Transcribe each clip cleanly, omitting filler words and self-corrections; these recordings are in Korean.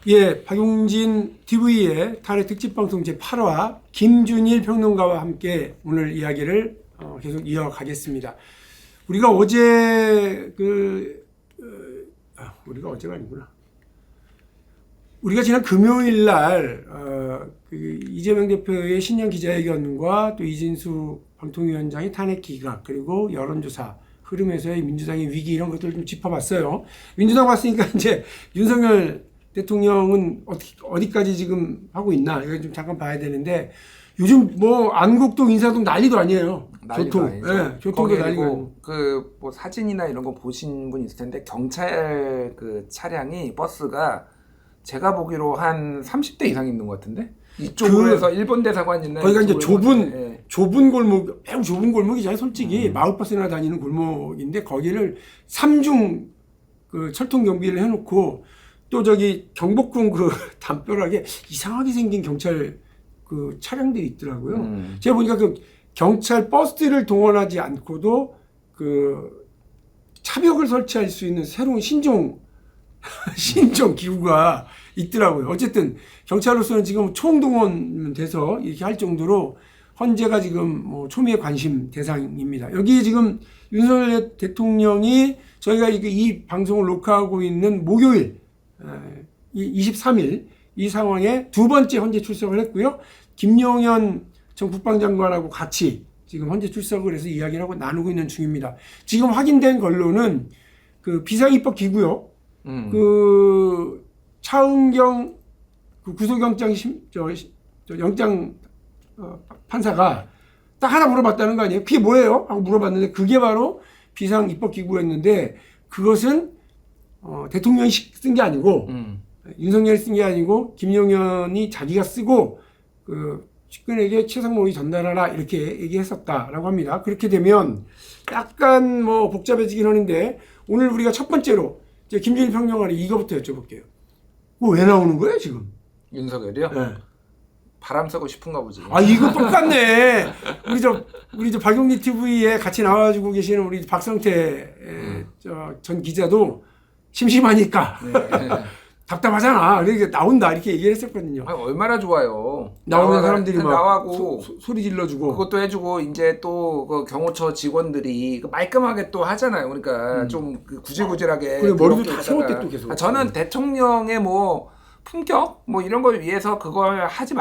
예, 박용진 TV의 탄핵 특집방송 제8화 김준일 평론가와 함께 오늘 이야기를 계속 이어가겠습니다. 우리가 어제 우리가 어제가 아니구나. 우리가 지난 금요일 날 이재명 대표의 신년 기자회견과 또 이진수 방통위원장의 탄핵 기각 그리고 여론조사 흐름에서의 민주당의 위기 이런 것들을 좀 짚어봤어요. 민주당 봤으니까 이제 윤석열 대통령은 어디까지 지금 하고 있나 이거 좀 잠깐 봐야 되는데 요즘 뭐 안국동 인사동 난리도 아니에요. 교통, 예, 교통도 난리고 아니고. 뭐 사진이나 이런 거 보신 분 있을 텐데 경찰 그 차량이 버스가 제가 보기로 한 30대 이상 있는 것 같은데 이쪽으로 해서 일본 대사관 있는 거기가 이제 좁은 골목, 매우 좁은 골목이잖아요. 솔직히 마을버스나 다니는 골목인데 거기를 3중 그 철통 경비를 해놓고 또 저기 경복궁 그 담벼락에 이상하게 생긴 경찰 그 차량들이 있더라고요. 제가 보니까 그 경찰 버스를 동원하지 않고도 그 차벽을 설치할 수 있는 새로운 신종 기구가 있더라고요. 어쨌든 경찰로서는 지금 총동원돼서 이렇게 할 정도로 헌재가 지금 뭐 초미의 관심 대상입니다. 여기 지금 윤석열 대통령이 저희가 이 방송을 녹화하고 있는 목요일 23일 이 상황에 두 번째 헌재 출석을 했고요. 김용현 전 국방장관하고 같이 지금 헌재 출석을 해서 이야기를 하고 나누고 있는 중입니다. 지금 확인된 걸로는 그 비상입법 기구요. 그 차은경 그 구속영장 영장 판사가 딱 하나 물어봤다는 거 아니에요? 그게 뭐예요? 하고 물어봤는데 그게 바로 비상입법 기구였는데 그것은 대통령이 쓴 게 아니고 윤석열이 쓴 게 아니고 김용현이 자기가 쓰고 그 측근에게 최상목이 전달하라 이렇게 얘기했었다라고 합니다. 그렇게 되면 약간 뭐 복잡해지긴 하는데 오늘 우리가 첫 번째로 이제 김준일 평론가는 이거부터 여쭤볼게요. 왜 나오는 거예요 지금? 윤석열이요? 네. 바람 쐬고 싶은가 보지. 아 이거 똑같네. 우리 저 박용진 TV에 같이 나와주고 계시는 우리 박성태 전 기자도 심심하니까 답답하잖아. 그러니까 나온다 이렇게 얘기를 했었거든요. 아니, 얼마나 좋아요. 나오는 사람들이 막 나와고 소리 질러주고 그것도 해주고 이제 또 그 경호처 직원들이 말끔하게 또 하잖아요. 그러니까 좀 구질구질하게. 그래 머리도 다 세웠대 또 계속. 저는 대통령의 뭐 품격 뭐 이런 걸 위해서 그걸 하지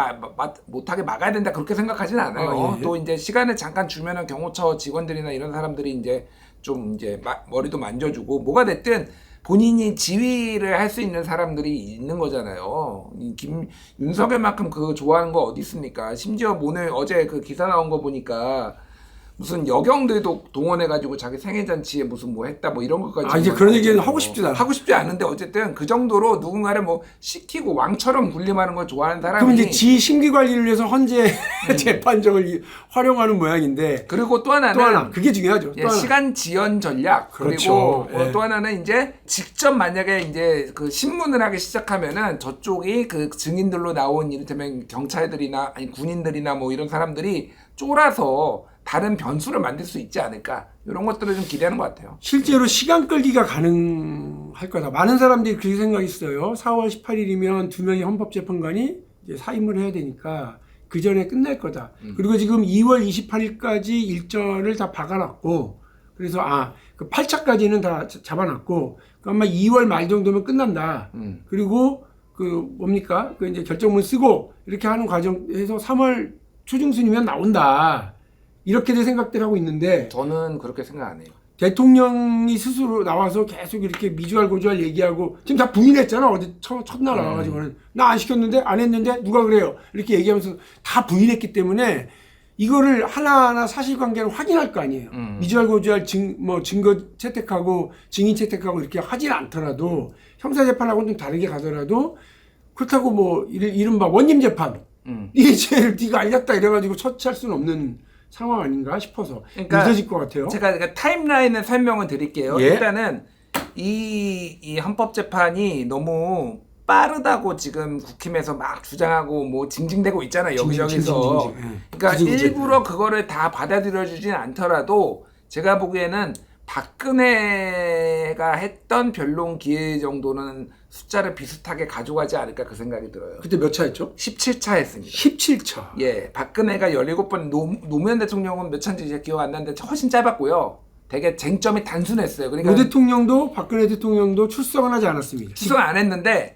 못하게 막아야 된다 그렇게 생각하진 않아요. 예. 또 이제 시간을 잠깐 주면은 경호처 직원들이나 이런 사람들이 이제 좀 이제 머리도 만져주고 뭐가 됐든 본인이 지휘를 할 수 있는 사람들이 있는 거잖아요. 윤석열만큼 그 좋아하는 거 어디 있습니까? 심지어 오늘 어제 그 기사 나온 거 보니까 무슨 여경들도 동원해가지고 자기 생일잔치에 무슨 뭐 했다 뭐 이런 것까지. 이제 그런 얘기는 하고 싶지도 않아. 하고 싶지 않은데 어쨌든 그 정도로 누군가를 뭐 시키고 왕처럼 군림하는 걸 좋아하는 사람이. 그럼 이제 지 심기 관리를 위해서 헌재 재판정을 활용하는 모양인데. 그리고 또 하나는 그게 중요하죠. 예, 시간 지연 전략. 그렇죠. 그리고 또 하나는 이제 직접 만약에 이제 그 신문을 하기 시작하면은 저쪽이 그 증인들로 나온 이를테면 경찰들이나 아니 군인들이나 뭐 이런 사람들이 쫄아서 다른 변수를 만들 수 있지 않을까 이런 것들을 좀 기대하는 것 같아요. 실제로 시간 끌기가 가능할 거다. 많은 사람들이 그렇게 생각했어요. 4월 18일이면 두 명의 헌법재판관이 이제 사임을 해야 되니까 그 전에 끝날 거다. 그리고 지금 2월 28일까지 일정을 다 박아놨고 그래서 그 8차까지는 다 잡아놨고 아마 2월 말 정도면 끝난다. 그리고 그 뭡니까? 그 이제 결정문 쓰고 이렇게 하는 과정에서 3월 초중순이면 나온다. 이렇게들 생각들 하고 있는데 저는 그렇게 생각 안 해요. 대통령이 스스로 나와서 계속 이렇게 미주알 고주알 얘기하고 지금 다 부인했잖아. 어제 첫날 나와가지고는 나 안 시켰는데 안 했는데 누가 그래요 이렇게 얘기하면서 다 부인했기 때문에 이거를 하나하나 사실관계를 확인할 거 아니에요. 미주알 고주알 증거 채택하고 증인 채택하고 이렇게 하진 않더라도 형사재판하고는 좀 다르게 가더라도 그렇다고 뭐 이른바 원님재판 이 죄를 네가 알렸다 이래가지고 처치할 수는 없는 상황 아닌가 싶어서 늦어질 것 같아요. 제가 타임라인을 설명을 드릴게요. 예? 일단은 이 헌법재판이 너무 빠르다고 지금 국힘에서 막 주장하고 뭐 징징대고 있잖아요. 여기저기서. 그러니까 일부러 그거를 다 받아들여주진 않더라도 제가 보기에는 박근혜가 했던 변론 기회 정도는 숫자를 비슷하게 가져가지 않을까 그 생각이 들어요. 그때 몇 차였죠? 17차 했습니다. 17차. 예, 박근혜가 17번, 노무현 대통령은 몇 차인지 제가 기억 안 나는데 훨씬 짧았고요. 되게 쟁점이 단순했어요. 그러니까 노 대통령도 박근혜 대통령도 출석은 하지 않았습니다. 수정 안 했는데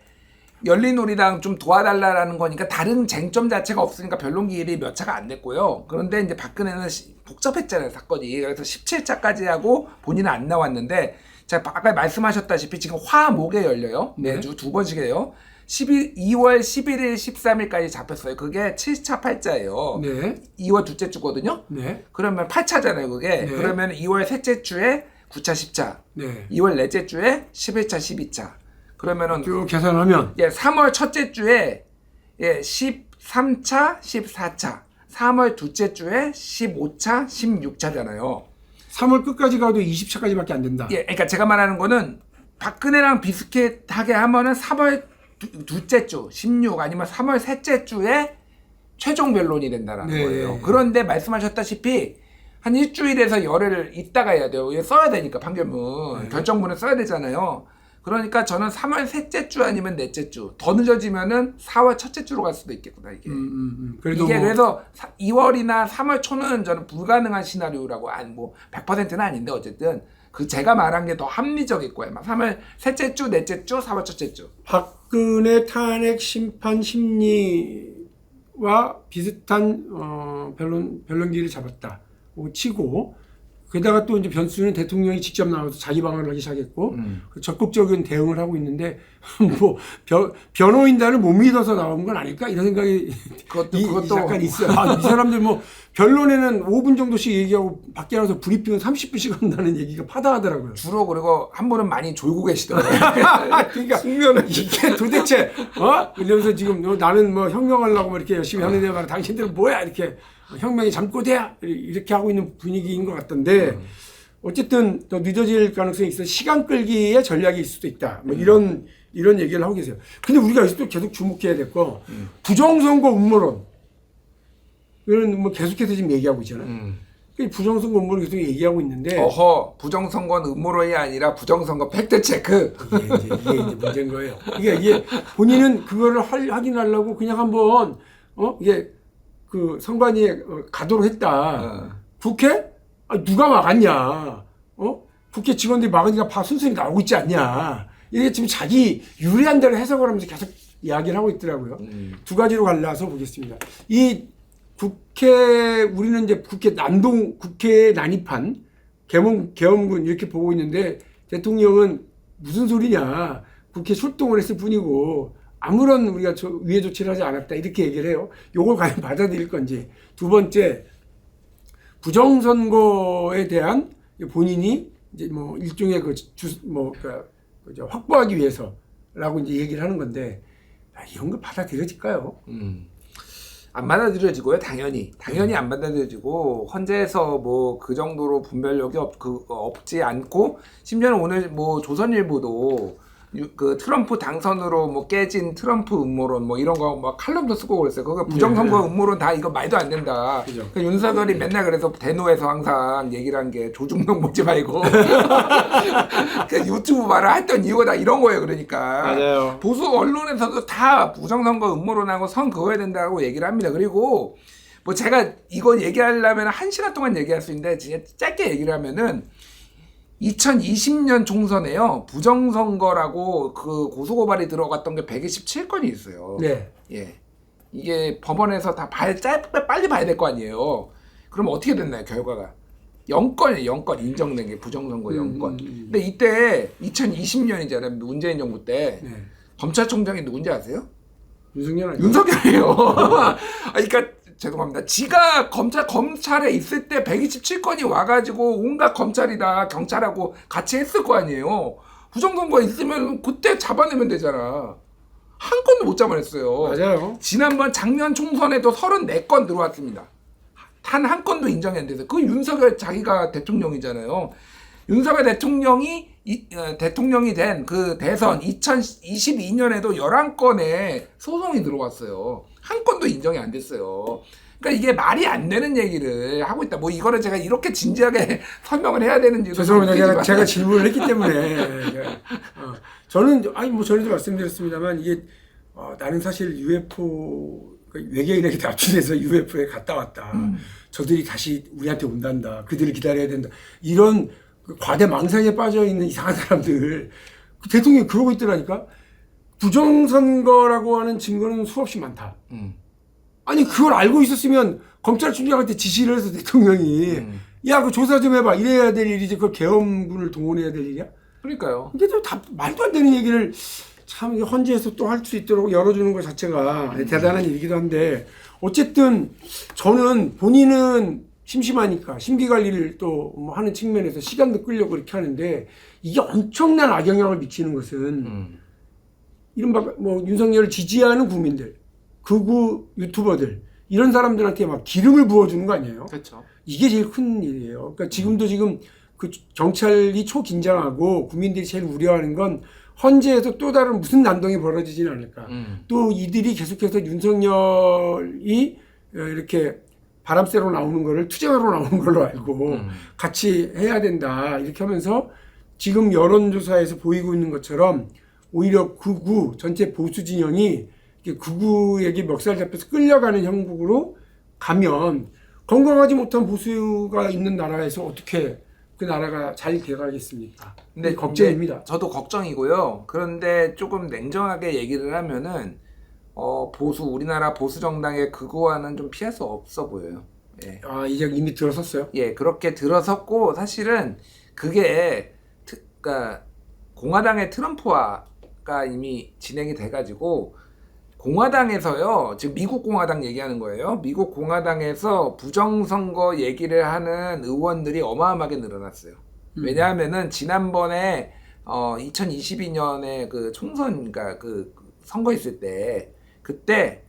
열린우리당 좀 도와달라라는 거니까 다른 쟁점 자체가 없으니까 변론 기일이 몇 차가 안 됐고요. 그런데 이제 박근혜는 복잡했잖아요, 사건이. 그래서 17차까지 하고 본인은 안 나왔는데 제가 아까 말씀하셨다시피 지금 화목에 열려요. 매주 두 번씩 해요. 2월 11일, 13일까지 잡혔어요. 그게 7차 8자예요. 네. 2월 둘째 주거든요. 네. 그러면 8차잖아요, 그게. 네. 그러면 2월 셋째 주에 9차 10차. 네. 2월 넷째 주에 11차 12차. 그러면은 쭉 계산하면 3월 첫째 주에 13차 14차. 3월 둘째 주에 15차 16차잖아요. 3월 끝까지 가도 20차까지밖에 안 된다. 그러니까 제가 말하는 거는 박근혜랑 비슷하게 하면은 3월 둘째 주 16 아니면 3월 셋째 주에 최종 변론이 된다는 네. 거예요. 그런데 말씀하셨다시피 한 일주일에서 열흘 있다가 해야 돼요. 이게 써야 되니까 판결문. 네. 결정문을 써야 되잖아요. 그러니까 저는 3월 셋째 주 아니면 넷째 주. 더 늦어지면은 4월 첫째 주로 갈 수도 있겠구나, 이게. 그래도 이게 뭐 그래서 2월이나 3월 초는 저는 불가능한 시나리오라고, 뭐 100%는 아닌데 어쨌든 그 제가 말한 게 더 합리적일 거예요. 3월 셋째 주, 넷째 주, 4월 첫째 주. 박근혜 탄핵 심판 심리와 비슷한 변론기를 잡았다. 치고 게다가 또 이제 변수는 대통령이 직접 나와서 자기 방어를 하기 시작했고 적극적인 대응을 하고 있는데 뭐 변호인단을 못 믿어서 나온 건 아닐까 이런 생각이 그것도 약간 있어요. 이 사람들 뭐 변론에는 5분 정도씩 얘기하고 밖에 나가서 브리핑은 30분씩 한다는 얘기가 파다하더라고요. 주로 그리고 한 분은 많이 졸고 계시더라고요. 그러니까 이게 도대체 이러면서 지금 나는 뭐 혁명하려고 뭐 이렇게 열심히 하는데 말이야 당신들은 뭐야 이렇게 혁명이 잠꼬대야 이렇게 하고 있는 분위기인 것 같던데 어쨌든 더 늦어질 가능성이 있어 시간 끌기의 전략일 수도 있다. 뭐 이런 얘기를 하고 계세요. 근데 우리가 여기서 또 계속 주목해야 될 거 부정선거 음모론 이런 뭐 계속해서 지금 얘기하고 있잖아요. 부정선거 음모론 계속 얘기하고 있는데 부정선거는 음모론이 아니라 부정선거 팩트체크. 이게 이제 문제인 거예요. 이게 본인은 그거를 확인하려고 그냥 한번 이게 그 선관위에 가도록 했다. 국회? 누가 막았냐? 국회 직원들이 막으니까 순순히 나오고 있지 않냐? 이게 지금 자기 유리한 대로 해석을 하면서 계속 이야기를 하고 있더라고요. 두 가지로 갈라서 보겠습니다. 이 우리는 이제 국회에 난입한 계엄군 이렇게 보고 있는데 대통령은 무슨 소리냐? 국회 출동을 했을 뿐이고 아무런 우리가 위해 조치를 하지 않았다 이렇게 얘기를 해요. 요걸 과연 받아들일 건지. 두 번째 부정선거에 대한 본인이 이제 뭐 일종의 확보하기 위해서라고 이제 얘기를 하는 건데 이런 거 받아들여질까요? 안 받아들여지고요. 당연히 안 받아들여지고 헌재에서 뭐 그 정도로 분별력이 없지 않고 심지어는 오늘 뭐 조선일보도 그 트럼프 당선으로 뭐 깨진 트럼프 음모론 뭐 이런 거 막 칼럼도 쓰고 그랬어요. 그거 부정선거 음모론 다 이거 말도 안 된다. 그러니까 윤석열이 맨날 그래서 대노에서 항상 얘기를 한 게 조중동 보지 말고 유튜브 말을 했던 이유가 다 이런 거예요. 그러니까 맞아요. 보수 언론에서도 다 부정선거 음모론하고 선 그어야 된다고 얘기를 합니다. 그리고 뭐 제가 이거 얘기하려면 1시간 동안 얘기할 수 있는데 진짜 짧게 얘기를 하면은 2020년 총선에요. 부정선거라고 그 고소고발이 들어갔던 게 127건이 있어요. 네. 예. 이게 법원에서 다 빨리 봐야 될 거 아니에요. 그럼 어떻게 됐나요, 결과가? 0건이에요, 0건. 인정된 게 부정선거 0건. 근데 이때 2020년이잖아요. 문재인 정부 때. 네. 검찰총장이 누군지 아세요? 윤석열 아니에요? 윤석열이에요. 그러니까 죄송합니다. 지가 검찰에 있을 때 127건이 와가지고 온갖 검찰이다 경찰하고 같이 했을 거 아니에요. 부정선거 있으면 그때 잡아내면 되잖아. 한 건도 못 잡아냈어요. 맞아요. 지난번 작년 총선에도 34건 들어왔습니다. 단 한 건도 인정이 안 돼서 그 윤석열 자기가 대통령이잖아요. 윤석열 대통령이 대통령이 된 그 대선 2022년에도 11건의 소송이 들어왔어요. 한 건도 인정이 안 됐어요. 그러니까 이게 말이 안 되는 얘기를 하고 있다. 뭐 이거를 제가 이렇게 진지하게 설명을 해야 되는지 죄송합니다. 제가 질문을 했기 때문에 저는 전에도 말씀드렸습니다만 이게 나는 사실 UFO 외계인에게 납치돼서 UFO에 갔다 왔다. 저들이 다시 우리한테 온단다. 그들을 기다려야 된다. 이런 과대 망상에 빠져 있는 이상한 사람들 대통령이 그러고 있더라니까. 부정선거라고 하는 증거는 수없이 많다. 아니 그걸 알고 있었으면 검찰총장한테 지시를 해서 대통령이 야 그 조사 좀 해봐 이래야 될 일이지 그걸 계엄군을 동원해야 될 일이야? 그러니까요. 근데 또 다 말도 안 되는 얘기를 참 헌재에서 또 할 수 있도록 열어주는 것 자체가 대단한 일이기도 한데 어쨌든 저는 본인은 심심하니까 심기관리를 또 뭐 하는 측면에서 시간도 끌려고 그렇게 하는데 이게 엄청난 악영향을 미치는 것은 이른바 뭐 윤석열을 지지하는 국민들 극우 유튜버들 이런 사람들한테 막 기름을 부어주는 거 아니에요? 그렇죠. 이게 제일 큰 일이에요. 그러니까 지금도 지금 그 경찰이 초긴장하고 국민들이 제일 우려하는 건 헌재에서 또 다른 무슨 난동이 벌어지지는 않을까. 또 이들이 계속해서 윤석열이 이렇게 바람 쐬러 나오는 거를 투쟁하러 나오는 걸로 알고 같이 해야 된다. 이렇게 하면서 지금 여론조사에서 보이고 있는 것처럼 오히려 극우 전체 보수 진영이 극우에게 멱살 잡혀서 끌려가는 형국으로 가면 건강하지 못한 보수가 있는 나라에서 어떻게 그 나라가 잘 돼가겠습니까? 근데 걱정입니다. 저도 걱정이고요. 그런데 조금 냉정하게 얘기를 하면은 우리나라 보수 정당의 극우화는 좀 피할 수 없어 보여요. 예. 이제 이미 들어섰어요? 예, 그렇게 들어섰고 사실은 그게 그러니까 공화당의 트럼프화가 이미 진행이 돼가지고 공화당에서요, 지금 미국 공화당 얘기하는 거예요. 미국 공화당에서 부정선거 얘기를 하는 의원들이 어마어마하게 늘어났어요. 왜냐하면은 지난번에 2022년에 그 총선, 그러니까 그 선거 있을 때 그때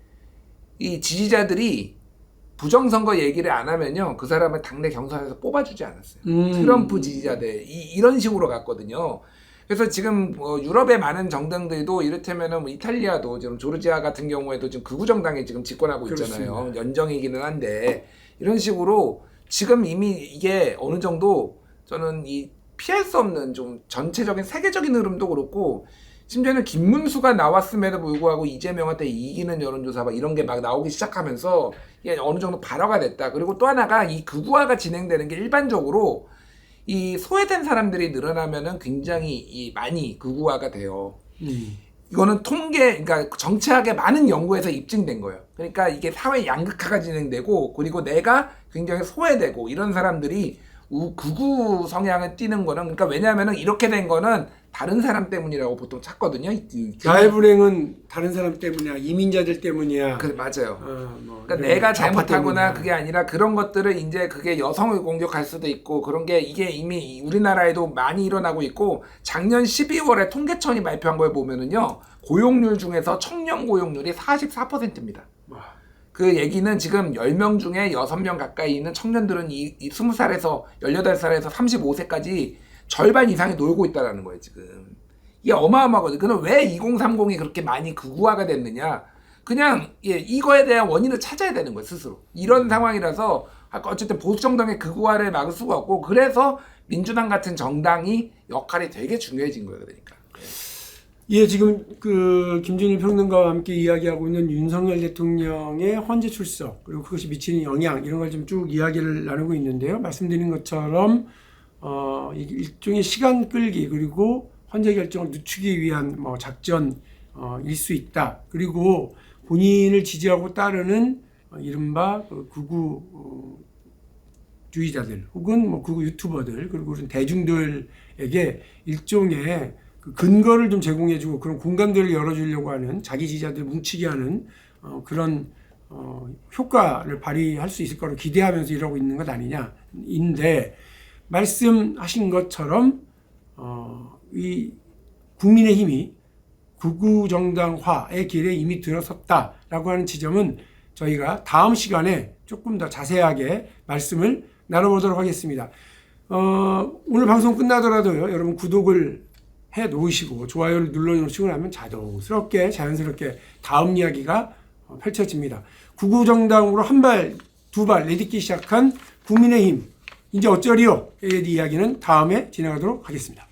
이 지지자들이 부정선거 얘기를 안 하면요, 그 사람을 당내 경선에서 뽑아주지 않았어요. 트럼프 지지자들 이런 식으로 갔거든요. 그래서 지금 유럽의 많은 정당들도 이를테면은 뭐 이탈리아도 지금 조르지아 같은 경우에도 지금 극우 정당이 지금 집권하고 있잖아요. 그렇습니다. 연정이기는 한데 이런 식으로 지금 이미 이게 어느 정도 저는 이 피할 수 없는 좀 전체적인 세계적인 흐름도 그렇고 심지어는 김문수가 나왔음에도 불구하고 이재명한테 이기는 여론조사 막 이런 게 막 나오기 시작하면서 이게 어느 정도 발화가 됐다. 그리고 또 하나가 이 극우화가 진행되는 게 일반적으로 이 소외된 사람들이 늘어나면은 굉장히 많이 극우화가 돼요. 이거는 그러니까 정치학의 많은 연구에서 입증된 거예요. 그러니까 이게 사회 양극화가 진행되고 그리고 내가 굉장히 소외되고 이런 사람들이 극우 성향을 띠는 거는 그러니까 왜냐하면은 이렇게 된 거는 다른 사람 때문이라고 보통 찾거든요. 나의 불행은 다른 사람 때문이야. 이민자들 때문이야. 맞아요. 그러니까 내가 잘못하거나 그게 아니라 그런 것들을 이제 그게 여성을 공격할 수도 있고 그런 게 이게 이미 우리나라에도 많이 일어나고 있고 작년 12월에 통계청이 발표한 걸 보면은요. 고용률 중에서 청년 고용률이 44%입니다. 그 얘기는 지금 10명 중에 6명 가까이 있는 청년들은 이 20살에서 18살에서 35세까지 절반 이상이 놀고 있다는 거예요, 지금. 이게 어마어마하거든요. 그럼 왜 2030이 그렇게 많이 극우화가 됐느냐? 그냥, 이거에 대한 원인을 찾아야 되는 거예요, 스스로. 이런 상황이라서, 어쨌든 보수 정당의 극우화를 막을 수가 없고, 그래서 민주당 같은 정당이 역할이 되게 중요해진 거예요, 그러니까. 지금 그 김준일 평론가와 함께 이야기하고 있는 윤석열 대통령의 헌재 출석 그리고 그것이 미치는 영향 이런 걸 좀 쭉 이야기를 나누고 있는데요. 말씀드린 것처럼 일종의 시간 끌기 그리고 헌재 결정을 늦추기 위한 뭐 작전일 수 있다. 그리고 본인을 지지하고 따르는 이른바 극우주의자들 혹은 뭐 극우 유튜버들 그리고 대중들에게 일종의 근거를 좀 제공해주고 그런 공간들을 열어주려고 하는 자기 지지자들 뭉치게 하는 그런 효과를 발휘할 수 있을 거로 기대하면서 이러고 있는 것 아니냐인데 말씀하신 것처럼 이 국민의힘이 극우 정당화의 길에 이미 들어섰다라고 하는 지점은 저희가 다음 시간에 조금 더 자세하게 말씀을 나눠보도록 하겠습니다. 오늘 방송 끝나더라도요, 여러분 구독을 해 놓으시고 좋아요를 눌러 놓으시고 나면 자연스럽게 다음 이야기가 펼쳐집니다. 구구정당으로 한 발, 두 발 내딛기 시작한 국민의힘 이제 어쩌리요? 이 이야기는 다음에 진행하도록 하겠습니다.